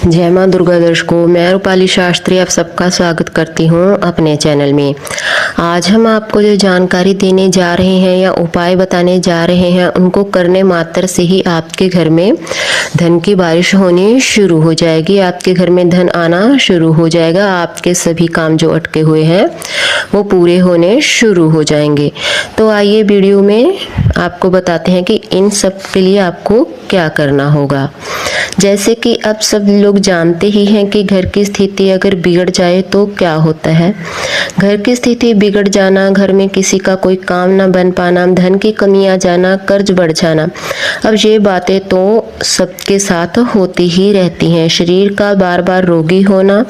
जय मां दुर्गा दर्शकों, मैं रूपाली शास्त्री आप सबका स्वागत करती हूं अपने चैनल में। आज हम आपको जो जानकारी देने जा रहे हैं या उपाय बताने जा रहे हैं, उनको करने मात्र से ही आपके घर में धन की बारिश होनी शुरू हो जाएगी। आपके घर में धन आना शुरू हो जाएगा। आपके सभी काम जो अटके हुए हैं वो पूरे होने शुरू हो जाएंगे। तो आइए वीडियो में आपको बताते हैं कि इन सब के लिए आपको क्या करना होगा। जैसे कि अब सब लोग जानते ही हैं कि घर की स्थिति अगर बिगड़ जाए तो क्या होता है। घर की स्थिति बिगड़ जाना, घर में किसी का कोई काम ना बन पाना, धन की कमी आ जाना, कर्ज बढ़ जाना, अब ये बातें तो सबके साथ होती ही रहती हैं। शरीर का बार बार रोगी होना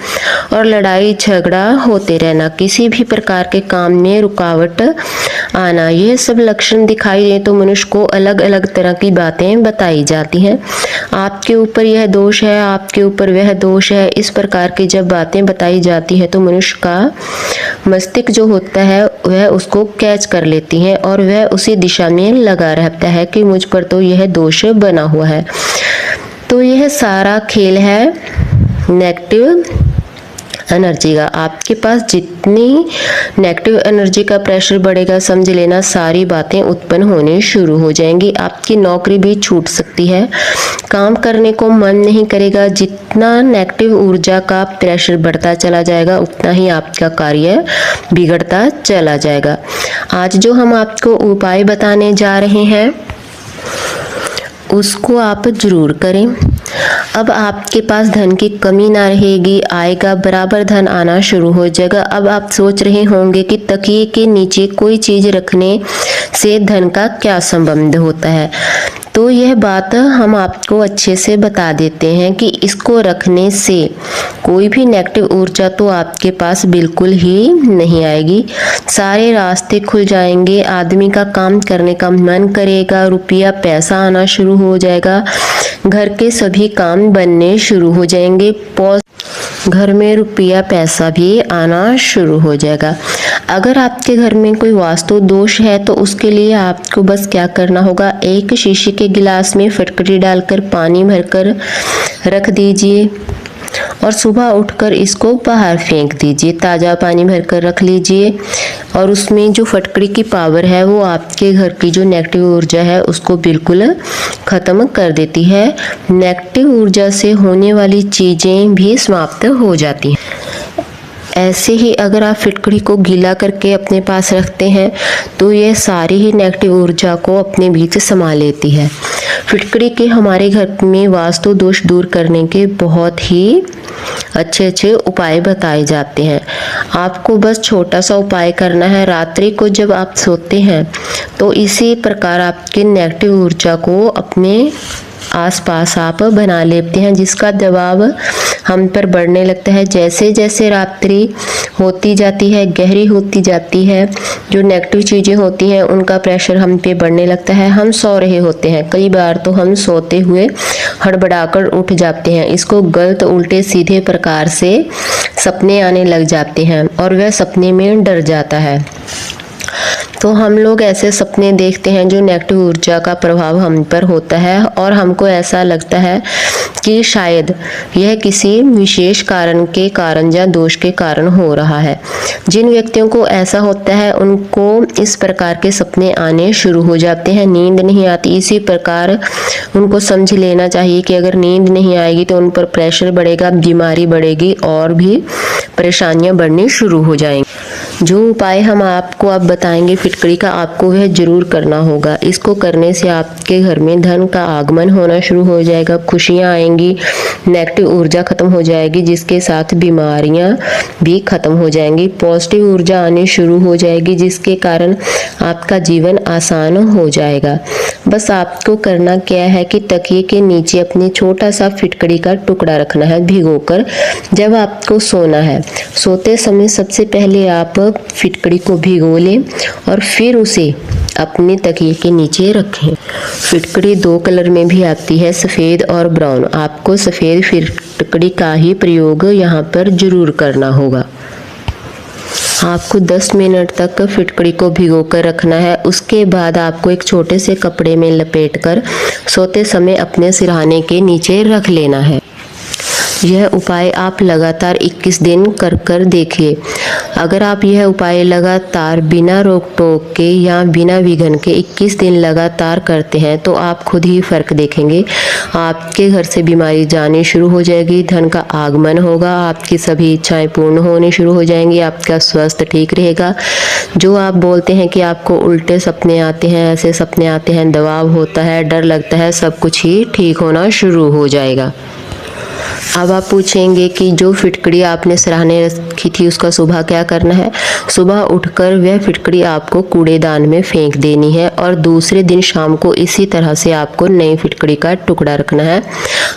और लड़ाई झगड़ा होते रहना, किसी भी प्रकार के काम में रुकावट आना, यह सब लक्षण दिखाई दे तो मनुष्य को अलग अलग तरह की बातें बताई जाती हैं। आपके ऊपर यह दोष है, आपके ऊपर वह दोष है, इस प्रकार की जब बातें बताई जाती है तो मनुष्य का मस्तिष्क जो होता है वह उसको कैच कर लेती है और वह उसी दिशा में लगा रहता है कि मुझ पर तो यह दोष बना हुआ है। तो यह सारा खेल है नेगेटिव एनर्जी का। आपके पास जितनी नेगेटिव एनर्जी का प्रेशर बढ़ेगा, समझ लेना सारी बातें उत्पन्न होने शुरू हो जाएंगी। आपकी नौकरी भी छूट सकती है, काम करने को मन नहीं करेगा। जितना नेगेटिव ऊर्जा का प्रेशर बढ़ता चला जाएगा उतना ही आपका कार्य बिगड़ता चला जाएगा। आज जो हम आपको उपाय बताने जा रहे हैं उसको आप जरूर करें। अब आपके पास धन की कमी ना रहेगी, आएगा बराबर धन आना शुरू हो जाएगा। अब आप सोच रहे होंगे कि तकिए के नीचे कोई चीज रखने से धन का क्या संबंध होता है। तो यह बात हम आपको अच्छे से बता देते हैं कि इसको रखने से कोई भी नेगेटिव ऊर्जा तो आपके पास बिल्कुल ही नहीं आएगी। सारे रास्ते खुल जाएंगे, आदमी का काम करने का मन करेगा, रुपया पैसा आना शुरू हो जाएगा, घर के सभी काम बनने शुरू हो जाएंगे, घर में रुपया पैसा भी आना शुरू हो जाएगा। अगर आपके घर में कोई वास्तु दोष है तो उसके लिए आपको बस क्या करना होगा, एक शीशे के गिलास में फटकड़ी डालकर पानी भरकर रख दीजिए और सुबह उठकर इसको बाहर फेंक दीजिए। ताज़ा पानी भरकर रख लीजिए और उसमें जो फटकड़ी की पावर है वो आपके घर की जो नेगेटिव ऊर्जा है उसको बिल्कुल ख़त्म कर देती है। नेगेटिव ऊर्जा से होने वाली चीज़ें भी समाप्त हो जाती हैं। ऐसे ही अगर आप फिटकड़ी को गीला करके अपने पास रखते हैं तो ये सारी ही नेगेटिव ऊर्जा को अपने बीच समा लेती है। फिटकड़ी के हमारे घर में वास्तु दोष दूर करने के बहुत ही अच्छे अच्छे उपाय बताए जाते हैं। आपको बस छोटा सा उपाय करना है। रात्रि को जब आप सोते हैं तो इसी प्रकार आपके नेगेटिव ऊर्जा को अपने आसपास आप बना लेते हैं, जिसका दबाव हम पर बढ़ने लगता है। जैसे जैसे रात्रि होती जाती है, गहरी होती जाती है, जो नेगेटिव चीज़ें होती हैं उनका प्रेशर हम पे बढ़ने लगता है। हम सो रहे होते हैं, कई बार तो हम सोते हुए हड़बड़ाकर उठ जाते हैं। इसको गलत उल्टे सीधे प्रकार से सपने आने लग जाते हैं और वह सपने में डर जाता है। तो हम लोग ऐसे सपने देखते हैं जो नेगेटिव ऊर्जा का प्रभाव हम पर होता है और हमको ऐसा लगता है कि शायद यह किसी विशेष कारण या दोष के कारण हो रहा है। जिन व्यक्तियों को ऐसा होता है उनको इस प्रकार के सपने आने शुरू हो जाते हैं, नींद नहीं आती। इसी प्रकार उनको समझ लेना चाहिए कि अगर नींद नहीं आएगी तो उन पर प्रेशर बढ़ेगा, बीमारी बढ़ेगी और भी परेशानियां बढ़नी शुरू हो जाएंगी। जो उपाय हम आपको अब बताएंगे फिटकड़ी का, आपको वह जरूर करना होगा। इसको करने से आपके घर में धन का आगमन होना शुरू हो जाएगा, खुशियां आएंगी, नेगेटिव ऊर्जा खत्म हो जाएगी, जिसके साथ बीमारियां भी खत्म हो जाएंगी, पॉजिटिव ऊर्जा आनी शुरू हो जाएगी, जिसके कारण आपका जीवन आसान हो जाएगा। बस आपको करना क्या है कि तकिए के नीचे अपने छोटा सा फिटकड़ी का टुकड़ा रखना है भिगोकर। जब आपको सोना है, सोते समय सबसे पहले आप फिटकड़ी को भिगो लें और फिर उसे अपने तकिए के नीचे रखें। फिटकड़ी 2 कलर में भी आती है, सफ़ेद और ब्राउन। आपको सफ़ेद फिटकड़ी का ही प्रयोग यहाँ पर जरूर करना होगा। आपको 10 मिनट तक फिटकड़ी को भिगो कर रखना है। उसके बाद आपको एक छोटे से कपड़े में लपेटकर सोते समय अपने सिरहाने के नीचे रख लेना है। यह उपाय आप लगातार 21 दिन कर देखिए। अगर आप यह उपाय लगातार बिना रोक टोक के या बिना विघ्न के 21 दिन लगातार करते हैं तो आप खुद ही फर्क देखेंगे। आपके घर से बीमारी जानी शुरू हो जाएगी, धन का आगमन होगा, आपकी सभी इच्छाएं पूर्ण होनी शुरू हो जाएंगी, आपका स्वास्थ्य ठीक रहेगा। जो आप बोलते हैं कि आपको उल्टे सपने आते हैं, ऐसे सपने आते हैं, दबाव होता है, डर लगता है, सब कुछ ही ठीक होना शुरू हो जाएगा। अब आप पूछेंगे कि जो फिटकड़ी आपने सराहने रखी थी उसका सुबह क्या करना है। सुबह उठकर वह फिटकड़ी आपको कूड़ेदान में फेंक देनी है और दूसरे दिन शाम को इसी तरह से आपको नई फिटकड़ी का टुकड़ा रखना है।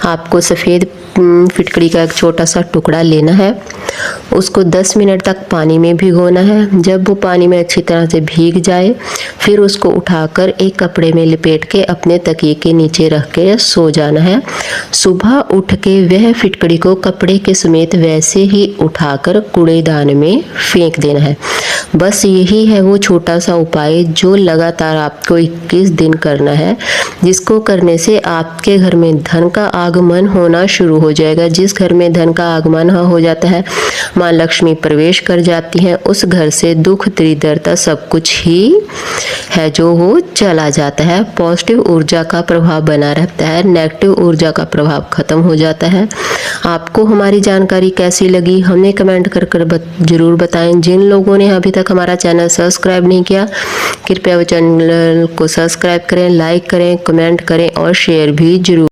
आपको सफ़ेद फिटकड़ी का एक छोटा सा टुकड़ा लेना है, उसको 10 मिनट तक पानी में भिगोना है। जब वो पानी में अच्छी तरह से भीग जाए फिर उसको उठाकर एक कपड़े में लपेट के अपने तकिए के नीचे रख के सो जाना है। सुबह उठ के वह फिटकड़ी को कपड़े के समेत वैसे ही उठाकर कूड़ेदान में फेंक देना है। बस यही है वो छोटा सा उपाय जो लगातार आपको 21 दिन करना है, जिसको करने से आपके घर में धन का आगमन होना शुरू हो जाएगा। जिस घर में धन का आगमन हो जाता है, माँ लक्ष्मी प्रवेश कर जाती हैं, उस घर से दुख दरिद्रता सब कुछ ही है जो वो चला जाता है। पॉजिटिव ऊर्जा का प्रभाव बना रहता है, नेगेटिव ऊर्जा का प्रभाव खत्म हो जाता है। आपको हमारी जानकारी कैसी लगी हमें कमेंट कर जरूर बताएं। जिन लोगों ने अभी तक हमारा चैनल सब्सक्राइब नहीं किया, कृपया वो चैनल को सब्सक्राइब करें, लाइक करें, कमेंट करें और शेयर भी जरूर